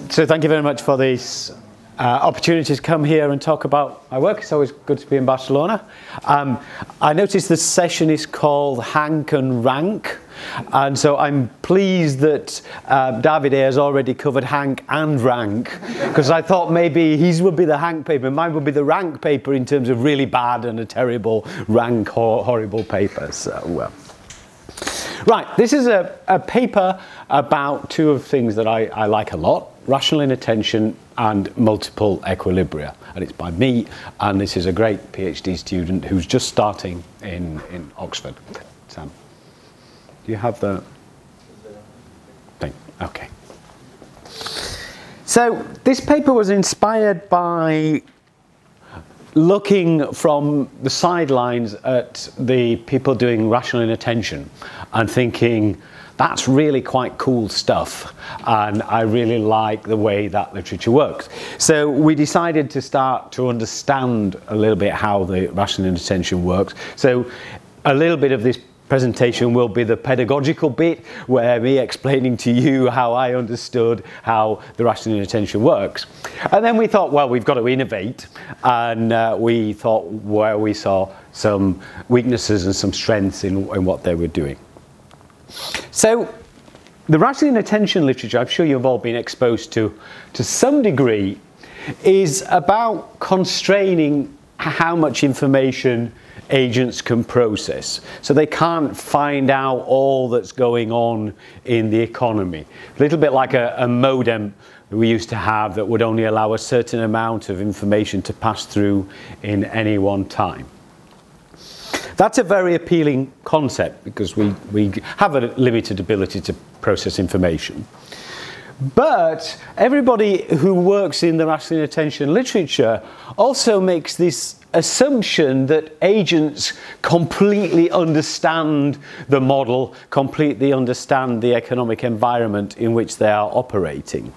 So thank you very much for this opportunity to come here and talk about my work. It's always good to be in Barcelona. I noticed this session is called Hank and Rank. And so I'm pleased that Javier has already covered Hank and Rank, because I thought maybe his would be the Hank paper, mine would be the Rank paper in terms of really bad and a terrible Rank horrible paper. So, well. Right, this is a paper about two of things that I like a lot: rational inattention and multiple equilibria. And it's by me, and this is a great PhD student who's just starting in Oxford. Sam, do you have the thing? Okay. So this paper was inspired by looking from the sidelines at the people doing rational inattention and thinking, that's really quite cool stuff, and I really like the way that literature works. So we decided to start to understand a little bit how the rational inattention works. So a little bit of this presentation will be the pedagogical bit, where me explaining to you how I understood how the rational inattention works. And then we thought, well, we've got to innovate, and we thought where we saw some weaknesses and some strengths in what they were doing. So the rational inattention literature, I'm sure you've all been exposed to some degree, is about constraining how much information agents can process. So they can't find out all that's going on in the economy. A little bit like a modem we used to have that would only allow a certain amount of information to pass through in any one time. That's a very appealing concept because we have a limited ability to process information. But everybody who works in the rational inattention literature also makes this assumption that agents completely understand the model, completely understand the economic environment in which they are operating.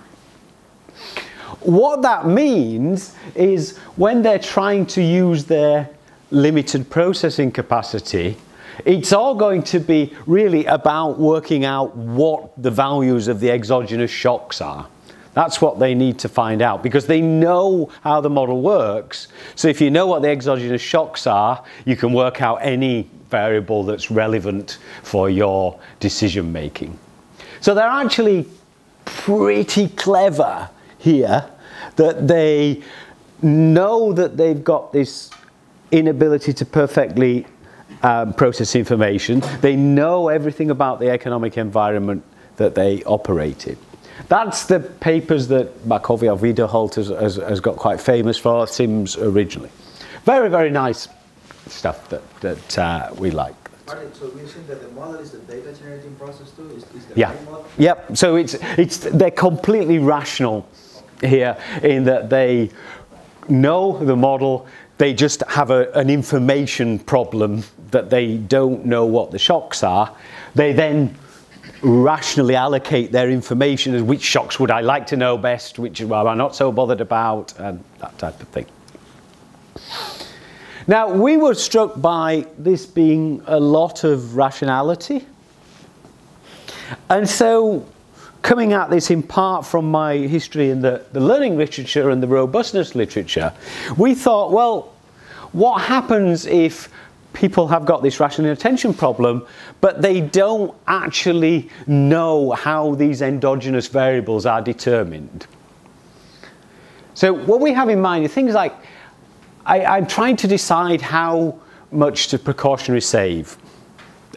What that means is when they're trying to use their limited processing capacity, it's all going to be really about working out what the values of the exogenous shocks are. That's what they need to find out, because they know how the model works. So if you know what the exogenous shocks are, you can work out any variable that's relevant for your decision making. So they're actually pretty clever here, that they know that they've got this inability to perfectly process information. They know everything about the economic environment that they operate in. That's the papers that Marcet has got quite famous for, Sims originally. Very, very nice stuff that we like. Martin, so we're saying that the model is the data generating process too? Is the yeah. right model? Yep. So they're completely rational here in that they know the model. They just have an information problem that they don't know what the shocks are. They then rationally allocate their information as which shocks would I like to know best, which am I not so bothered about, and that type of thing. Now, we were struck by this being a lot of rationality. And so, coming at this in part from my history in the learning literature and the robustness literature, we thought, well, what happens if people have got this rational inattention problem, but they don't actually know how these endogenous variables are determined? So what we have in mind are things like, I'm trying to decide how much to precautionary save.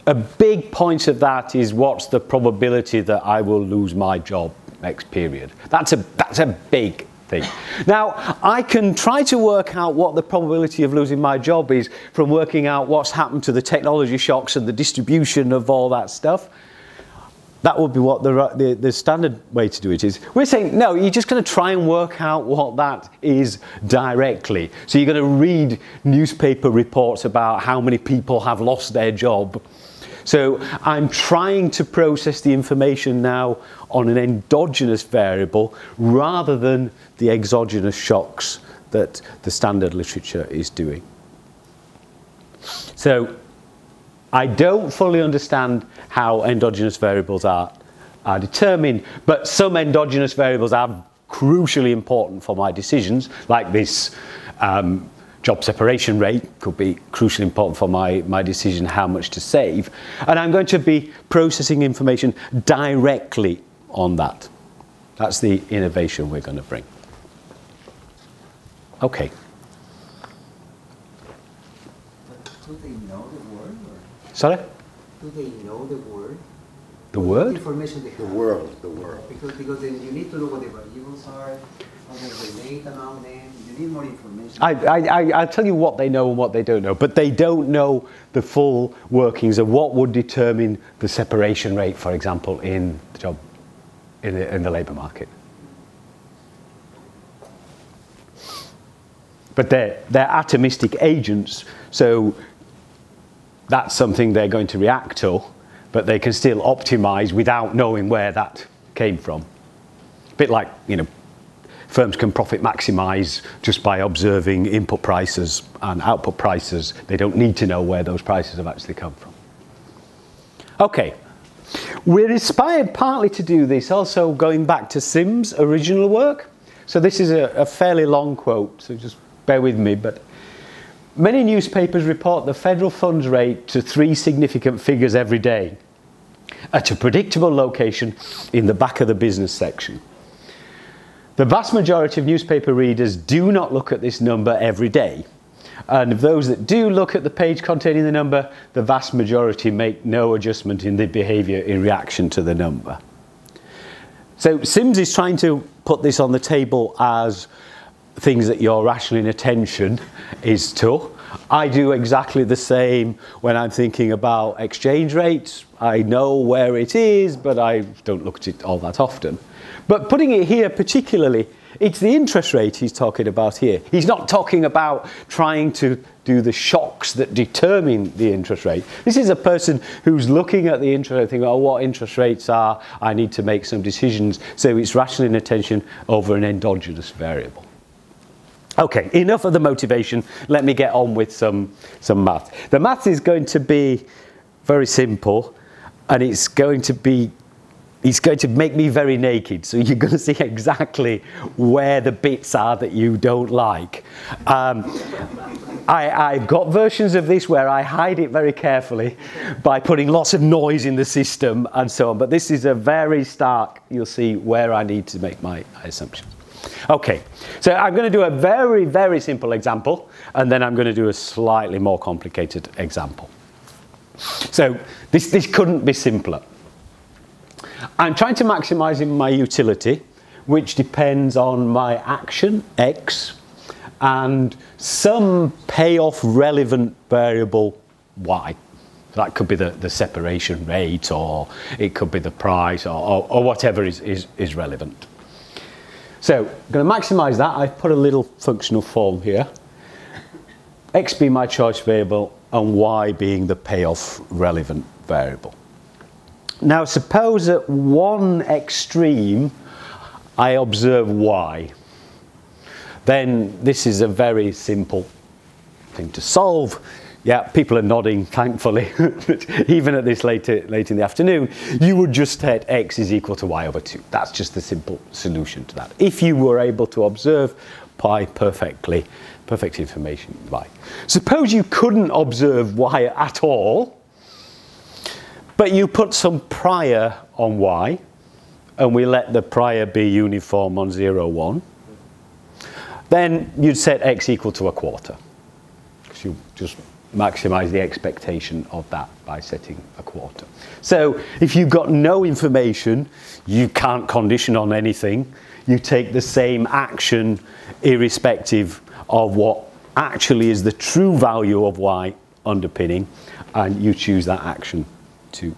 A big point of that is what's the probability that I will lose my job next period. That's a big thing. Now, I can try to work out what the probability of losing my job is from working out what's happened to the technology shocks and the distribution of all that stuff. That would be what the standard way to do it is. We're saying, no, you're just going to try and work out what that is directly. So you're going to read newspaper reports about how many people have lost their job. So I'm trying to process the information now on an endogenous variable rather than the exogenous shocks that the standard literature is doing. So I don't fully understand how endogenous variables are are determined, but some endogenous variables are crucially important for my decisions, like this job separation rate could be crucially important for my decision how much to save. And I'm going to be processing information directly on that. That's the innovation we're going to bring. Okay. Do they know the word? Or? Sorry? Do they know the word? The word? Information they have. The world. Because then you need to know what the variables are, how they relate among them. You need more information. I'll tell you what they know and what they don't know, but they don't know the full workings of what would determine the separation rate, for example, in the job, in the labour market. But they're atomistic agents, so that's something they're going to react to, but they can still optimize without knowing where that came from. A bit like, you know, firms can profit maximize just by observing input prices and output prices. They don't need to know where those prices have actually come from. Okay, we're inspired partly to do this also going back to Sim's original work. So this is a fairly long quote, so just bear with me, but many newspapers report the federal funds rate to 3 significant figures every day at a predictable location in the back of the business section. The vast majority of newspaper readers do not look at this number every day. And of those that do look at the page containing the number, the vast majority make no adjustment in their behaviour in reaction to the number. So Sims is trying to put this on the table as things that your rational inattention is to. I do exactly the same when I'm thinking about exchange rates. I know where it is, but I don't look at it all that often. But putting it here particularly, it's the interest rate he's talking about here. He's not talking about trying to do the shocks that determine the interest rate. This is a person who's looking at the interest rate thinking, oh, what interest rates are, I need to make some decisions. So it's rational inattention over an endogenous variable. Okay, enough of the motivation. Let me get on with some math. The math is going to be very simple, and it's going to make me very naked. So you're going to see exactly where the bits are that you don't like. I've got versions of this where I hide it very carefully by putting lots of noise in the system and so on. But this is a very stark, you'll see where I need to make my assumptions. Okay, so I'm going to do a very, very simple example, and then I'm going to do a slightly more complicated example. So this couldn't be simpler. I'm trying to maximize my utility, which depends on my action, X, and some payoff relevant variable, Y. That could be the separation rate, or it could be the price, or whatever is relevant. So I'm going to maximize that. I've put a little functional form here. X being my choice variable, and Y being the payoff relevant variable. Now suppose at one extreme I observe Y. Then this is a very simple thing to solve. Yeah, people are nodding, thankfully. Even at this late in the afternoon, you would just set X is equal to Y over 2. That's just the simple solution to that. If you were able to observe pi perfect information Y. Suppose you couldn't observe Y at all, but you put some prior on Y, and we let the prior be uniform on 0, 1. Then you'd set X equal to a quarter. Because you just maximize the expectation of that by setting a quarter. So if you've got no information, you can't condition on anything. You take the same action irrespective of what actually is the true value of Y underpinning, and you choose that action to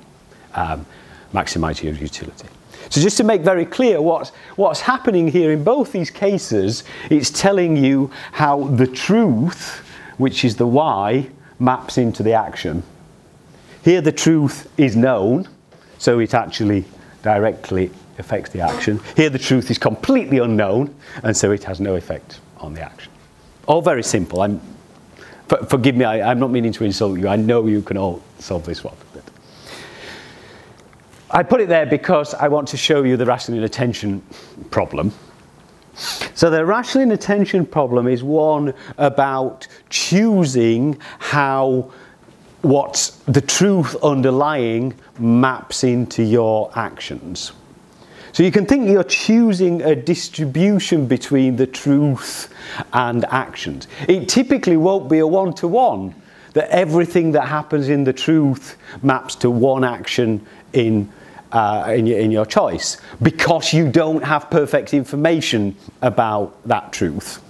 maximize your utility. So just to make very clear what's happening here in both these cases, it's telling you how the truth, which is the Y, maps into the action. Here the truth is known, so it actually directly affects the action. Here the truth is completely unknown, and so it has no effect on the action. All very simple. Forgive me, I'm not meaning to insult you. I know you can all solve this one. I put it there because I want to show you the rational inattention problem. So the rational inattention problem is one about choosing how what the truth underlying maps into your actions. So you can think you're choosing a distribution between the truth and actions. It typically won't be a one-to-one, that everything that happens in the truth maps to one action in your choice, because you don't have perfect information about that truth.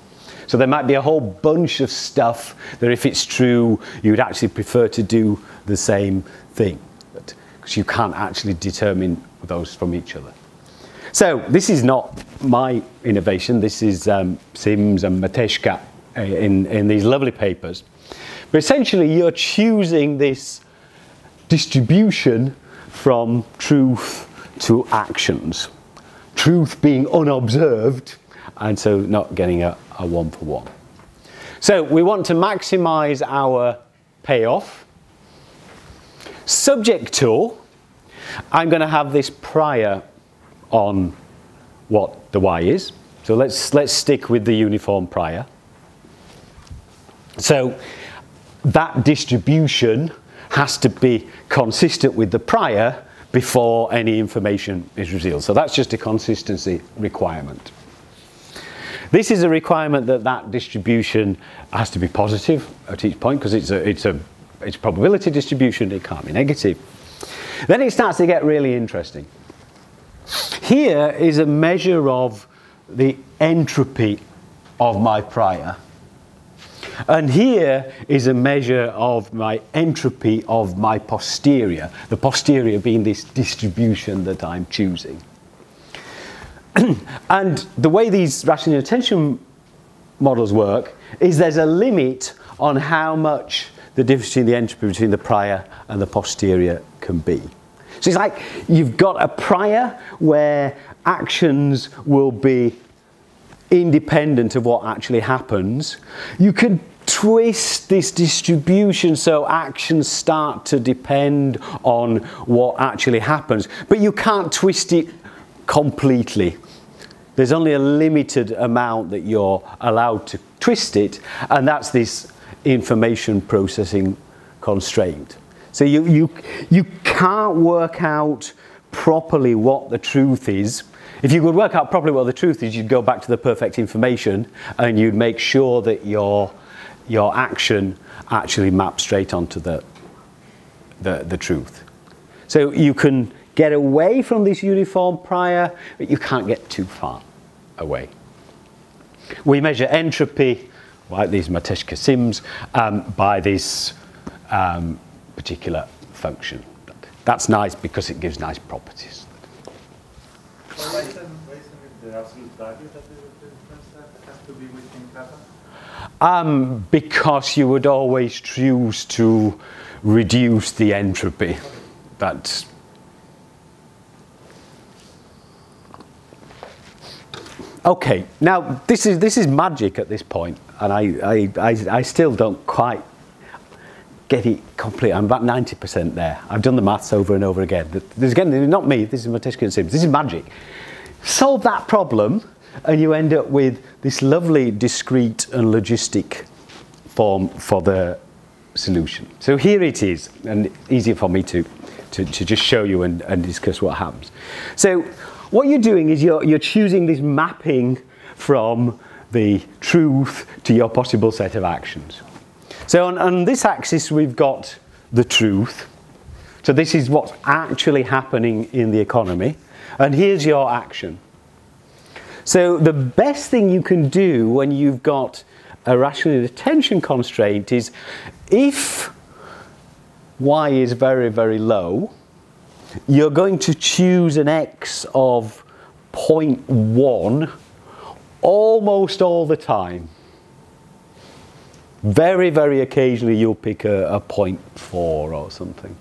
So there might be a whole bunch of stuff that if it's true, you'd actually prefer to do the same thing, because you can't actually determine those from each other. So this is not my innovation. This is Sims and Matejka in these lovely papers. But essentially, you're choosing this distribution from truth to actions. Truth being unobserved, and so not getting a one-for-one. So we want to maximize our payoff. Subject to, I'm going to have this prior on what the y is. So let's stick with the uniform prior. So that distribution has to be consistent with the prior before any information is revealed. So that's just a consistency requirement. This is a requirement that that distribution has to be positive at each point, because it's a probability distribution. It can't be negative. Then it starts to get really interesting. Here is a measure of the entropy of my prior. And here is a measure of my entropy of my posterior, the posterior being this distribution that I'm choosing. And the way these rational inattention models work is there's a limit on how much the difference between the entropy between the prior and the posterior can be. So it's like you've got a prior where actions will be independent of what actually happens. You can twist this distribution so actions start to depend on what actually happens, but you can't twist it completely. There's only a limited amount that you're allowed to twist it, and that's this information processing constraint. So you can't work out properly what the truth is. If you could work out properly what the truth is, you'd go back to the perfect information and you'd make sure that your action actually maps straight onto the truth. So you can get away from this uniform prior, but you can't get too far away. We measure entropy, like these Matejka Sims, by this particular function. That's nice because it gives nice properties. Why isn't the absolute value that the difference has to be within kappa? Because you would always choose to reduce the entropy. That's okay. Now this is magic at this point, and I still don't quite get it complete. I'm about 90% there. I've done the maths over and over again. This again, not me. This is Matejka and Sims. This is magic. Solve that problem, and you end up with this lovely discrete and logistic form for the solution. So here it is, and easier for me to just show you and discuss what happens. So what you're doing is you're choosing this mapping from the truth to your possible set of actions. So on this axis we've got the truth. So this is what's actually happening in the economy, and here's your action. So the best thing you can do when you've got a rational inattention constraint is, if y is very, very low, you're going to choose an x of 0.1 almost all the time. Very, very occasionally you'll pick a 0.4 or something.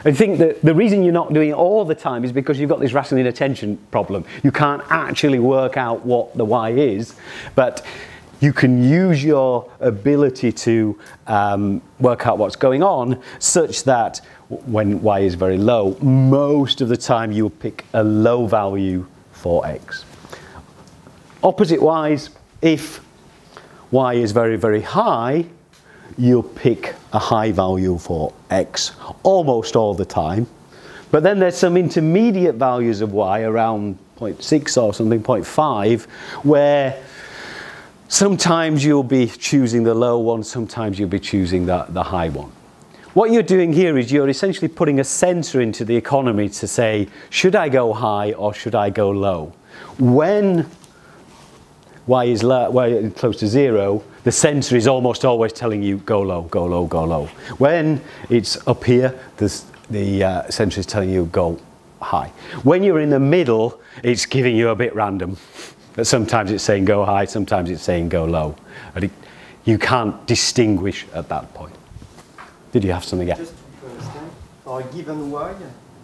I think that the reason you're not doing it all the time is because you've got this rational inattention problem. You can't actually work out what the y is, but you can use your ability to work out what's going on such that when y is very low, most of the time you'll pick a low value for x. Opposite wise, if y is very, very high, you'll pick a high value for x almost all the time. But then there's some intermediate values of y around 0.6 or something, 0.5, where sometimes you'll be choosing the low one, sometimes you'll be choosing the high one. What you're doing here is you're essentially putting a sensor into the economy to say, should I go high or should I go low? When y is close to 0, the sensor is almost always telling you go low, go low, go low. When it's up here, the sensor is telling you go high. When you're in the middle, it's giving you a bit random. But sometimes it's saying go high, sometimes it's saying go low. And you can't distinguish at that point. Did you have something else? Just to understand, given y,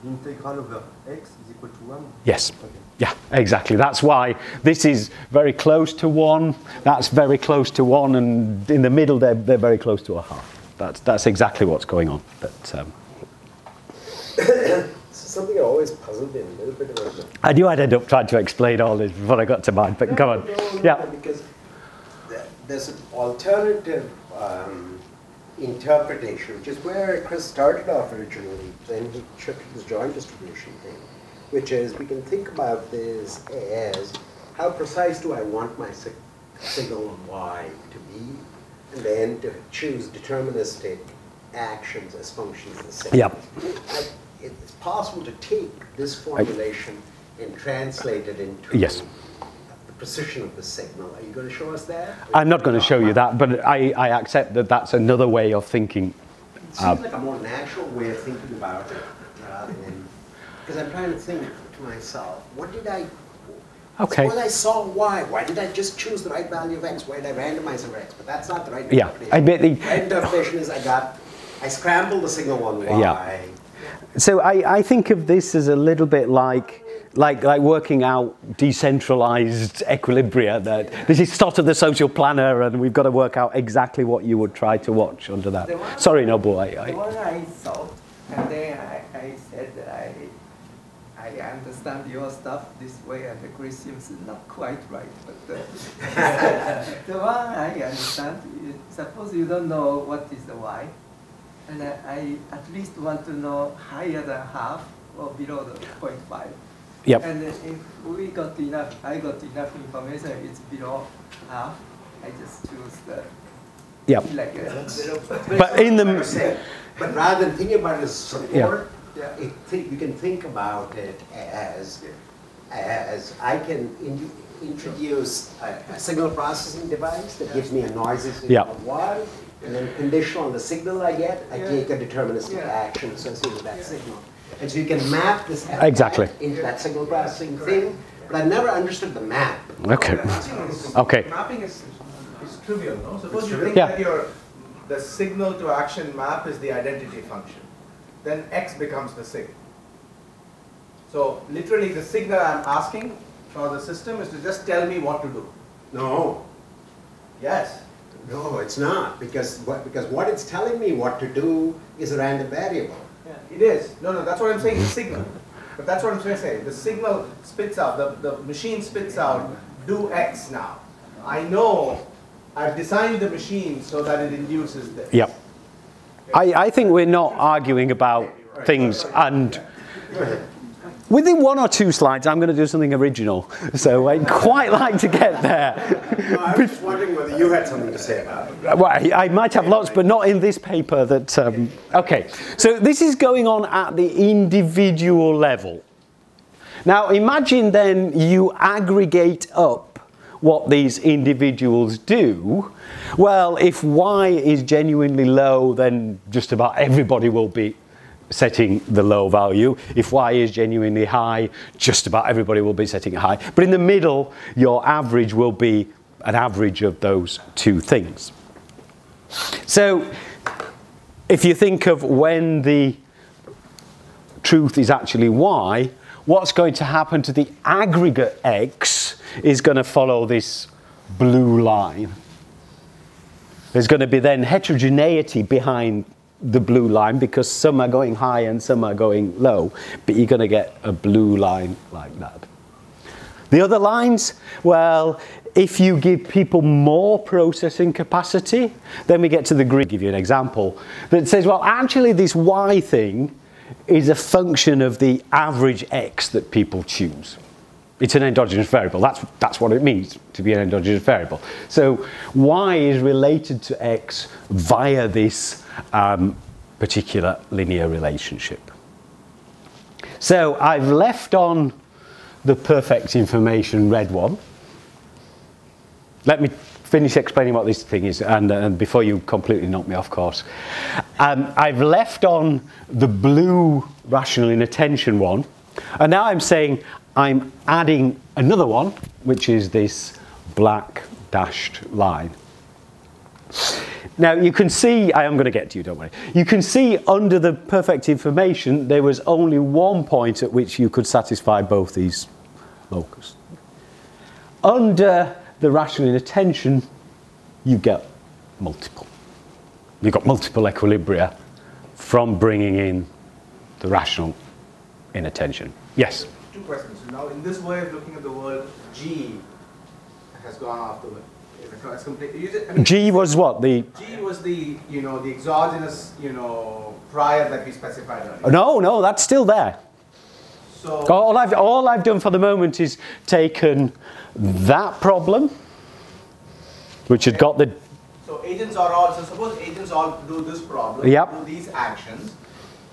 the integral over x is equal to 1? Yes. Okay. Yeah, exactly. That's why this is very close to 1, that's very close to 1, and in the middle they're very close to a half. That's exactly what's going on. But, something that always puzzled me a little bit about it. I knew I'd end up trying to explain all this before I got to mine, but come on. No, yeah. Because there's an alternative interpretation, which is where Chris started off originally, then he shifted his joint distribution thing, which is we can think about this as how precise do I want my signal y to be, and then to choose deterministic actions as functions of the signal. Yep. It's possible to take this formulation and translate it into Yes. the precision of the signal. Are you going to show us that? I'm not going to show you that, but I accept that that's another way of thinking. It seems like a more natural way of thinking about it, rather than, because I'm trying to think to myself, what did I, Okay. suppose I saw y, why did I just choose the right value of x? Why did I randomize over x? But that's not the right Yeah, interpretation. I bet the right interpretation is I scrambled the signal on y. Yeah. So I think of this as a little bit like working out decentralized equilibria. That this is sort of the social planner, and we've got to work out exactly what you would try to watch under that. Sorry, Nobu. The one I thought, and then I said that I understand your stuff this way, and Chris seems not quite right. But the one I understand is, suppose you don't know what is the y. And I at least want to know higher than half or below the 0.5. Yep. And if we got enough, I got enough information, it's below half, I just choose the. Yep. Like But in the. But rather than thinking about it as support, Yeah. you can think about it as I can introduce a signal processing device that gives me a noisy signal of y. And then conditional on the signal I get, I take a deterministic action associated with that signal. And so you can map this Exactly. into that signal processing thing, but I've never understood the map. Okay. Okay. Mapping is trivial, no? Suppose you think that the signal to action map is the identity function. Then x becomes the sig. So literally the signal I'm asking for the system is to just tell me what to do. No. Yes. No, it's not, because what it's telling me what to do is a random variable. Yeah, it is. No, that's what I'm saying, the signal. But that's what I'm trying to say. The signal spits out, the machine spits out, do X now. I know I've designed the machine so that it induces this. Yep. I think we're not arguing about things, and within 1 or 2 slides I'm going to do something original, so I'd quite like to get there. No, I was just wondering whether you had something to say about it. Well, I might have lots, but not in this paper. That okay, so this is going on at the individual level. Now imagine then you aggregate up what these individuals do. Well, if y is genuinely low, then just about everybody will be setting the low value. If y is genuinely high, just about everybody will be setting it high. But in the middle, your average will be an average of those 2 things. So if you think of when the truth is actually y, what's going to happen to the aggregate x is going to follow this blue line. There's going to be then heterogeneity behind the blue line because some are going high and some are going low, but you're going to get a blue line like that. The other lines, well, if you give people more processing capacity, then we get to the green. I'll give you an example that says, well, actually this Y thing is a function of the average X that people choose. It's an endogenous variable. That's what it means to be an endogenous variable. So Y is related to X via this particular linear relationship. So I've left on the perfect information red one. Let me finish explaining what this thing is, and before you completely knock me off course. I've left on the blue rational inattention one, and now I'm saying I'm adding another one, which is this black dashed line. Now you can see, I am going to get to you, don't worry. You can see under the perfect information there was only one point at which you could satisfy both these locus. Under the rational inattention, you get multiple. You've got multiple equilibria from bringing in the rational inattention. Yes? Two questions. Now, in this way of looking at the world, G has gone off the way. It's completely. G was what? G was the the exogenous prior that we specified earlier. No, that's still there. So all I've done for the moment is taken that problem, which had got the. So agents are all. So suppose agents all do this problem. Yep. Do these actions.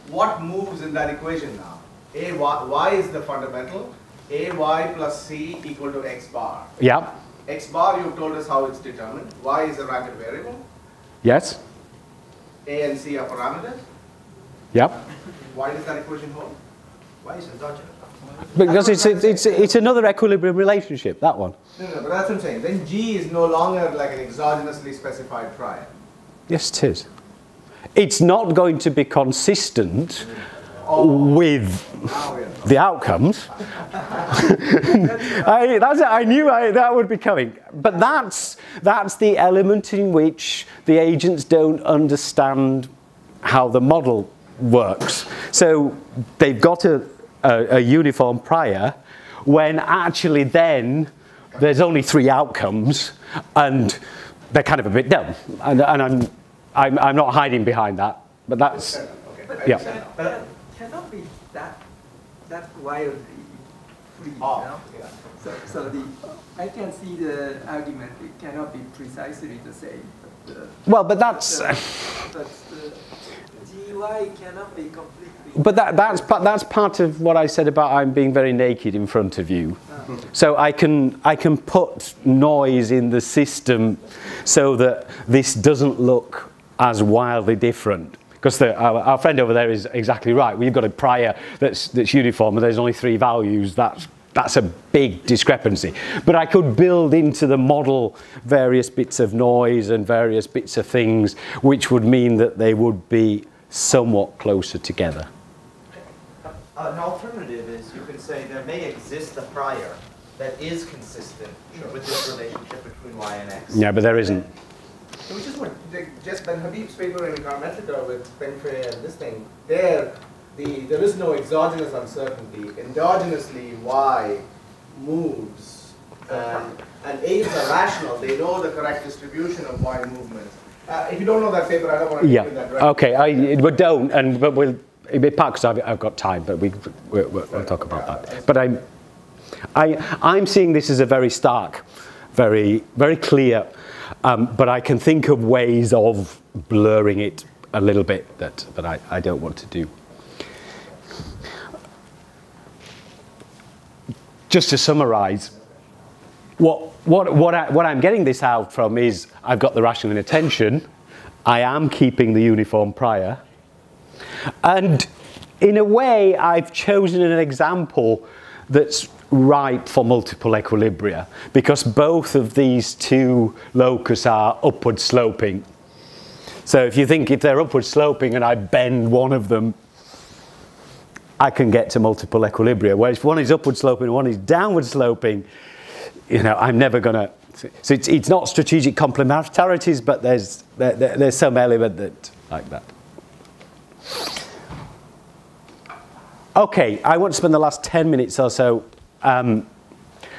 What moves in that equation now? Y is the fundamental. AY plus C equal to X bar. Yep. X bar, you've told us how it's determined. Y is a random variable. Yes. A and C are parameters. Yep. Why does that equation hold? Why is it endogenous? Because it's another equilibrium relationship, that one. No, but that's what I'm saying. Then G is no longer like an exogenously specified prior. Yes, it is. It's not going to be consistent with the outcomes. I knew that would be coming. But that's the element in which the agents don't understand how the model works. So they've got a uniform prior when actually then there's only 3 outcomes and they're kind of a bit dumb. And I'm not hiding behind that. But that's yeah. Cannot be that wildly free. Yeah. So I can see the argument. It cannot be precisely the same. Well, but that's. But GY cannot be completely. But that's part of what I said about I'm being very naked in front of you. So I can put noise in the system so that this doesn't look as wildly different. Because our friend over there is exactly right. We've got a prior that's uniform, and there's only 3 values. That's a big discrepancy. But I could build into the model various bits of noise and various bits of things, which would mean that they would be somewhat closer together. An alternative is you can say there may exist a prior that is consistent with this relationship between y and x. Yeah, but there isn't. So we just Ben Habib's paper in Carmetica with Penfrey and this thing, there is no exogenous uncertainty. Endogenously Y moves and A's are rational. They know the correct distribution of Y movements. If you don't know that paper, I don't want to give you that right. Okay, but don't, but we'll part because I've got time, but we'll talk about that. But I'm seeing this as a very stark, very clear. But I can think of ways of blurring it a little bit that I don't want to do. Just to summarize, what I'm getting this out from is I've got the rational inattention, I am keeping the uniform prior, and in a way I've chosen an example that's ripe for multiple equilibria because both of these 2 locus are upward sloping. So if they're upward sloping and I bend one of them, I can get to multiple equilibria. Whereas if one is upward sloping and one is downward sloping, I'm never going to So it's not strategic complementarities, but there's some element that like that. Okay, I want to spend the last 10 minutes or so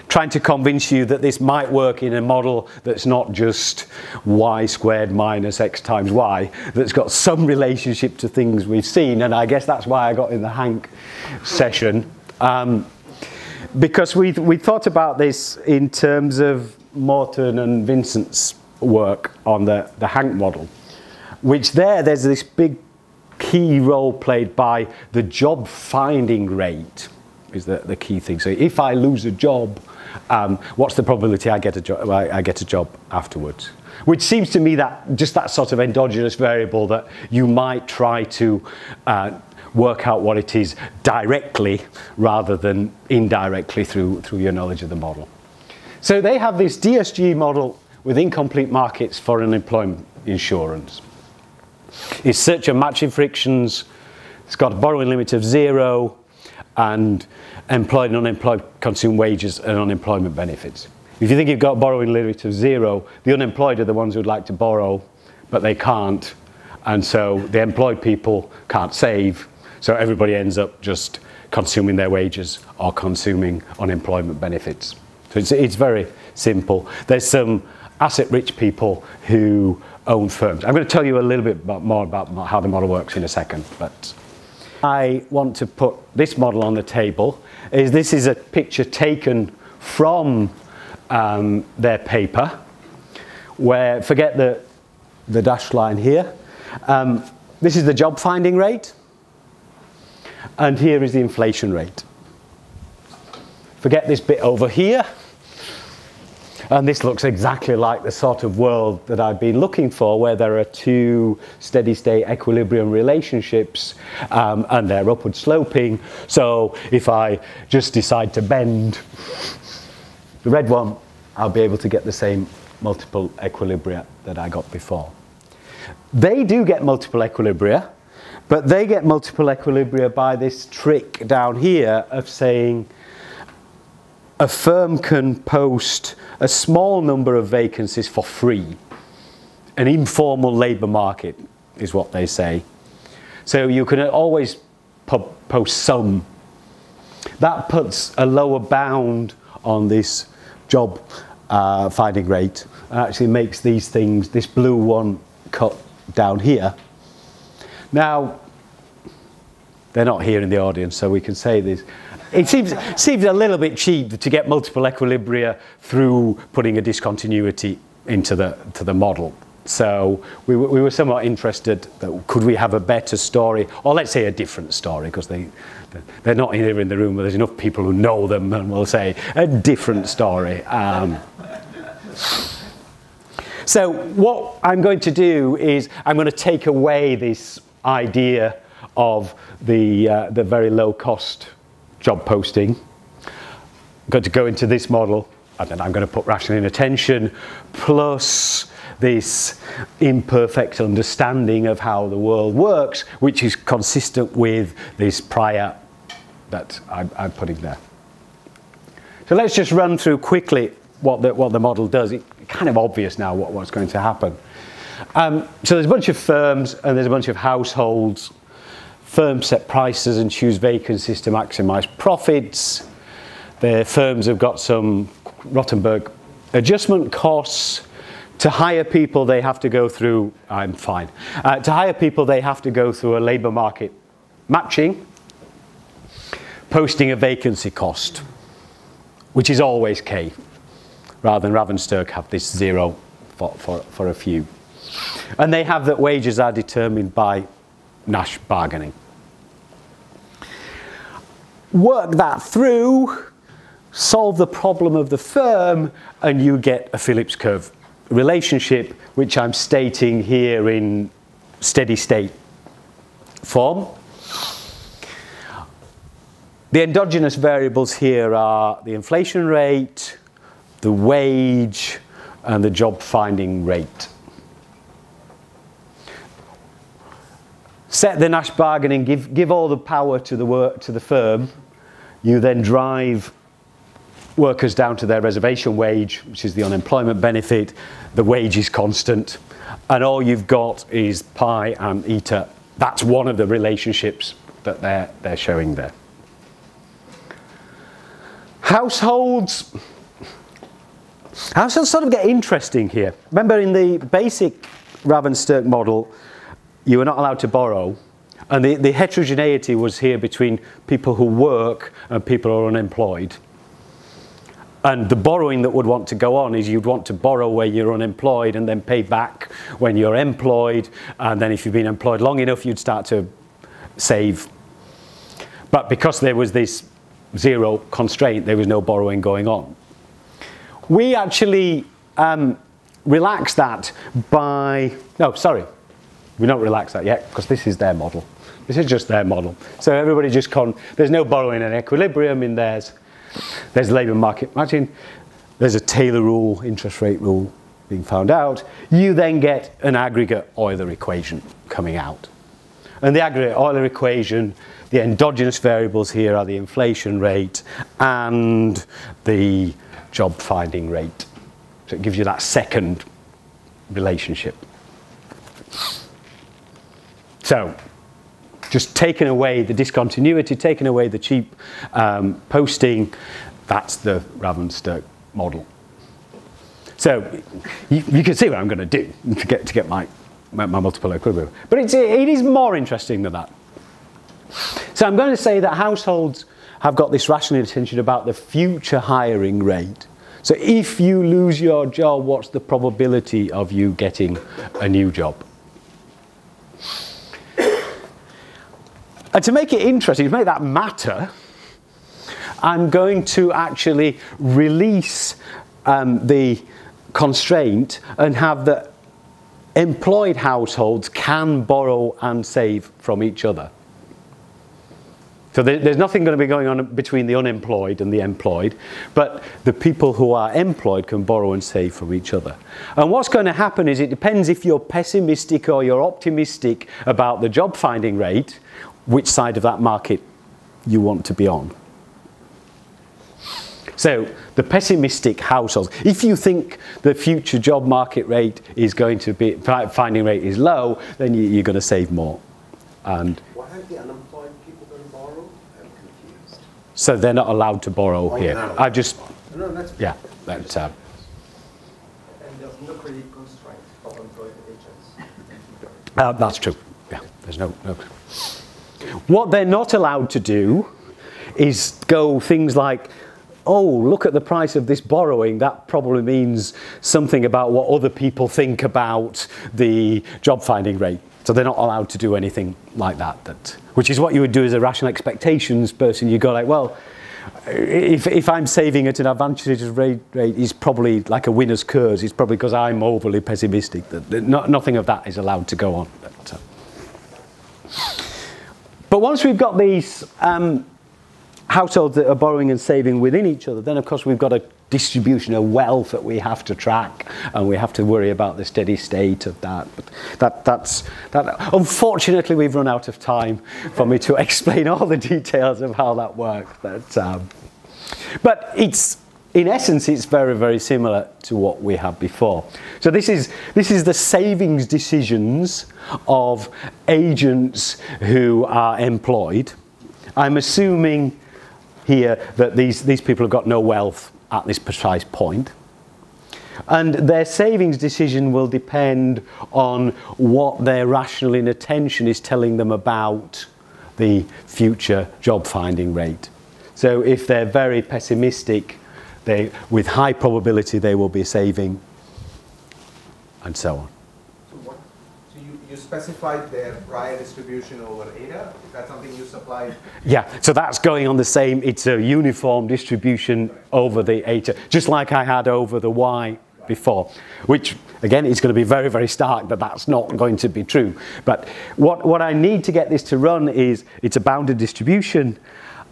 trying to convince you that this might work in a model that's not just y squared minus x times y, that's got some relationship to things we've seen, and I guess that's why I got in the Hank session. Because we thought about this in terms of Morton and Vincent's work on the Hank model, which there's this big key role played by the job finding rate is the key thing. So if I lose a job, what's the probability I get a job afterwards? Which seems to me that just that sort of endogenous variable that you might try to work out what it is directly rather than indirectly through your knowledge of the model. So they have this DSG model with incomplete markets for unemployment insurance. It's search and matching frictions, it's got a borrowing limit of 0, and employed and unemployed consume wages and unemployment benefits. If you think you've got a borrowing limit of 0, the unemployed are the ones who'd like to borrow, but they can't, and so the employed people can't save, so everybody ends up just consuming their wages or consuming unemployment benefits. So it's very simple. There's some asset-rich people who own firms. I'm going to tell you a little bit more about how the model works in a second, but I want to put this model on the table. This is a picture taken from their paper, where, forget the dashed line here, this is the job finding rate, and here is the inflation rate. Forget this bit over here. And this looks exactly like the sort of world that I've been looking for, where there are two steady state equilibrium relationships and they're upward sloping. So if I just decide to bend the red one, I'll be able to get the same multiple equilibria that I got before. They do get multiple equilibria, but they get multiple equilibria by this trick down here of saying a firm can post a small number of vacancies for free. An informal labour market is what they say. So you can always post some. That puts a lower bound on this job finding rate and actually makes these things, this blue one, cut down here. Now, they're not here in the audience, so we can say this. It seems a little bit cheap to get multiple equilibria through putting a discontinuity into the model. So we were somewhat interested that could we have a better story, or let's say a different story, because they're not here in the room, but there's enough people who know them, and we'll say a different story. So what I'm going to do is I'm going to take away this idea of the very low cost job posting. I'm going to go into this model, and then I'm going to put rational inattention plus this imperfect understanding of how the world works, which is consistent with this prior that I'm putting there. So let's just run through quickly what the model does. It's kind of obvious now what's going to happen. So there's a bunch of firms and there's a bunch of households. Firms set prices and choose vacancies to maximize profits. The firms have got some Rothenberg adjustment costs. To hire people, they have to go through, I'm fine. To hire people, they have to go through a labour market matching, posting a vacancy cost, which is always K, rather than Ravn and Sterk have this 0 for a few. And they have that wages are determined by Nash bargaining. Work that through, solve the problem of the firm, and you get a Phillips curve relationship, which I'm stating here in steady state form. The endogenous variables here are the inflation rate, the wage, and the job finding rate. Set the Nash bargaining, give all the power to the firm. You then drive workers down to their reservation wage, which is the unemployment benefit. The wage is constant. And all you've got is pi and eta. That's one of the relationships that they're showing there. Households sort of get interesting here. Remember, in the basic Ravn and Sterk model, you were not allowed to borrow. And the heterogeneity was here between people who work and people who are unemployed. And the borrowing that would want to go on is you'd want to borrow where you're unemployed and then pay back when you're employed. And then if you've been employed long enough, you'd start to save. But because there was this zero constraint, there was no borrowing going on. We actually relaxed that by, no, sorry, we don't relax that yet because this is their model. This is just their model. So everybody just there's no borrowing and equilibrium in theirs. There's labour market matching. There's a Taylor rule, interest rate rule being found out. You then get an aggregate Euler equation coming out. And the aggregate Euler equation, the endogenous variables here are the inflation rate and the job finding rate. So it gives you that second relationship. So just taking away the discontinuity, taking away the cheap posting, that's the Ravn and Sterk model. So you can see what I'm going to do to get my multiple equilibrium. But it is more interesting than that. So I'm going to say that households have got this rational inattention about the future hiring rate. So if you lose your job, what's the probability of you getting a new job? And to make it interesting, to make that matter, I'm going to actually release the constraint and have the employed households can borrow and save from each other. So there's nothing going to be going on between the unemployed and the employed, but the people who are employed can borrow and save from each other. And what's going to happen is it depends if you're pessimistic or you're optimistic about the job finding rate, which side of that market you want to be on. So the pessimistic households, if you think the future job market rate is going to be, finding rate is low, then you're going to save more. And why are the unemployed people going to borrow? I'm confused. So they're not allowed to borrow here. I've just, No, that's yeah, that's, and there's no credit constraint for employed agents. that's true. Yeah, there's no. What they're not allowed to do is go things like, oh, look at the price of this borrowing. That probably means something about what other people think about the job finding rate. So they're not allowed to do anything like that. Which is what you would do as a rational expectations person. You go like, well, if I'm saving at an advantageous rate, is probably like a winner's curse. It's probably because I'm overly pessimistic. Nothing of that is allowed to go on. But once we've got these households that are borrowing and saving within each other, then of course we've got a distribution of wealth that we have to track, and we have to worry about the steady state of that. But that's unfortunately, we've run out of time for me to explain all the details of how that works. But it's, in essence, it's very, very similar to what we had before. So this is the savings decisions of agents who are employed. I'm assuming here that these people have got no wealth at this precise point. And their savings decision will depend on what their rational inattention is telling them about the future job finding rate. So if they're very pessimistic, with high probability they will be saving, and so on. So you specified their prior distribution over eta? Is that something you supplied? Yeah, so that's going on the same, it's a uniform distribution over the eta, just like I had over the y before, which again is going to be very, very stark that that's not going to be true. But what I need to get this to run is it's a bounded distribution,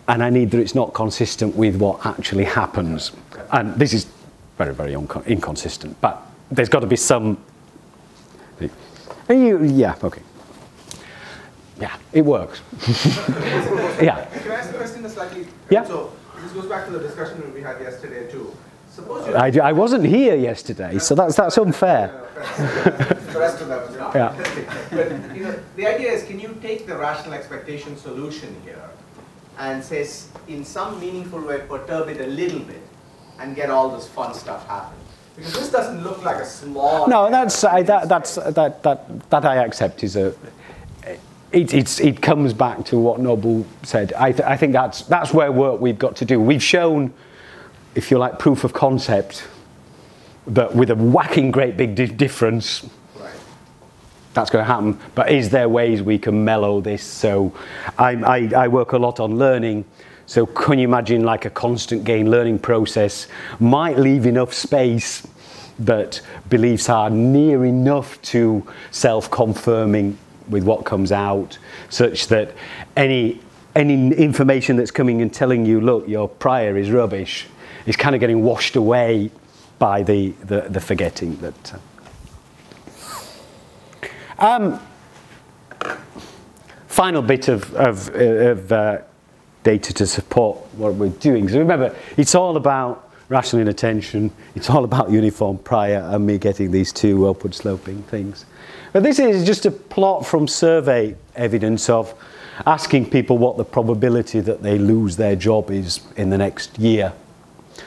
and I need that it's not consistent with what actually happens. And this is very, very inconsistent, but there's got to be some. Yeah, okay. Yeah, it works. Yeah. Can I ask a question slightly? Yeah. So this goes back to the discussion we had yesterday too. Suppose I wasn't here yesterday, so that's unfair. The rest of that was not. Yeah. But you know, the idea is, can you take the rational expectation solution here and say, in some meaningful way, perturb it a little bit and get all this fun stuff happening? Because this doesn't look like a small. No, that I accept is a. It comes back to what Noble said. I think that's where work we've got to do. We've shown, if you like, proof of concept that with a whacking great big difference, right, that's going to happen. But is there ways we can mellow this? So I work a lot on learning. So can you imagine like a constant gain learning process might leave enough space that beliefs are near enough to self-confirming with what comes out, such that any information that's coming and telling you, look, your prior is rubbish, is kind of getting washed away by the forgetting that. Final bit of data to support what we're doing. So remember, it's all about rational inattention, it's all about uniform prior and me getting these two upward sloping things. But this is just a plot from survey evidence of asking people what the probability that they lose their job is in the next year.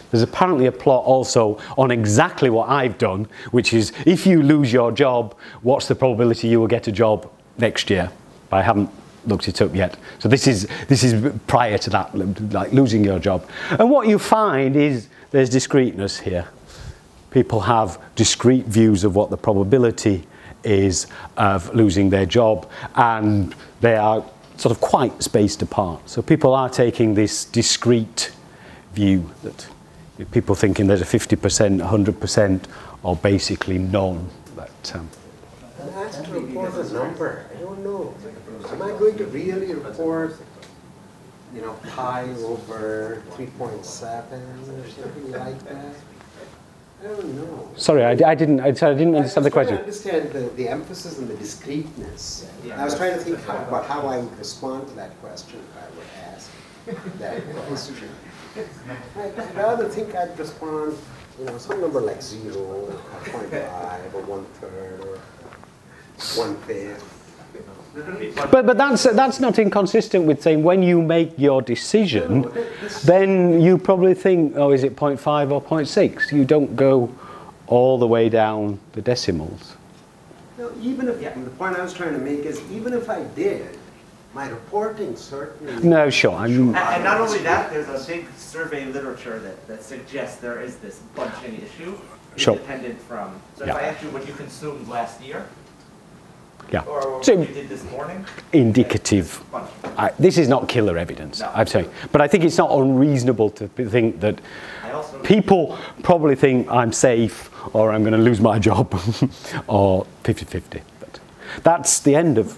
There's apparently a plot also on exactly what I've done, which is if you lose your job, what's the probability you will get a job next year? I haven't looked it up yet. So this is prior to that, like losing your job. And what you find is there's discreteness here. People have discrete views of what the probability is of losing their job, and they are sort of quite spaced apart. So people are taking this discrete view that people thinking there's a 50%, 100%, or basically none. But, I'm asked to report a number. I don't know. Am I going to really report, you know, pi over 3.7 or something like that? I don't know. Sorry, I didn't understand the question. I understand the emphasis and the discreteness. I was trying to think about how I would respond to that question if I were asked that question. I'd rather think I'd respond, you know, some number like 0, or 0.5, or 1/3, or 1/5. But that's not inconsistent with saying when you make your decision, then you probably think, oh, is it 0.5 or 0.6? You don't go all the way down the decimals. No, even if, the point I was trying to make is, even if I did, my reporting certainly... No, sure. And not only that, there's a big survey literature that suggests there is this bunching issue, independent from... So if I asked you what you consumed last year, or what you did this morning? Indicative. This is not killer evidence, no. I'm saying. But I think it's not unreasonable to think that people probably think I'm safe or I'm going to lose my job or 50-50. But that's the end of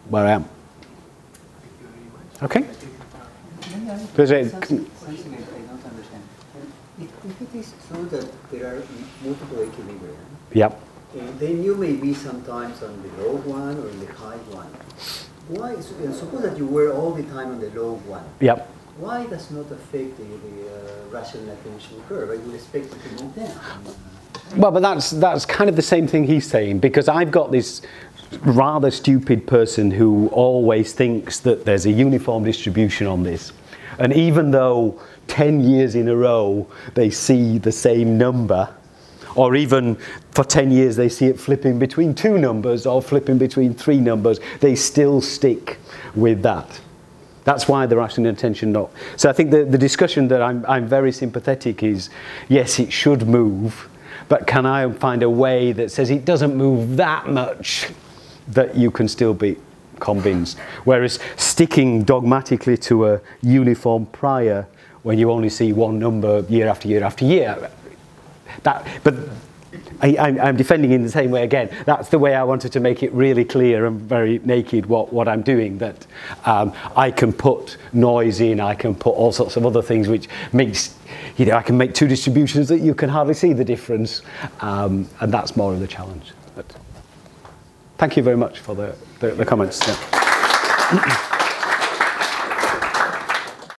where I am. Okay? There's something I don't understand. If it is true that there are multiple equilibria, yep. Then you may be sometimes on the low one or in the high one. Why? Suppose that you were all the time on the low one. Yep. Why does not affect the rational attention curve? I would expect it to move down. Well, but that's kind of the same thing he's saying, because I've got this rather stupid person who always thinks that there's a uniform distribution on this. And even though 10 years in a row they see the same number, or even for 10 years they see it flipping between 2 numbers or flipping between 3 numbers, they still stick with that. That's why the rational inattention not. So I think the discussion that I'm very sympathetic is, yes, it should move, but can I find a way that says it doesn't move that much that you can still be convinced? Whereas sticking dogmatically to a uniform prior when you only see one number year after year after year, but I'm defending in the same way again. That's the way I wanted to make it really clear and very naked what I'm doing, that I can put noise in, I can put all sorts of other things which makes, you know, I can make 2 distributions that you can hardly see the difference, and that's more of the challenge. But thank you very much for the comments. Yeah.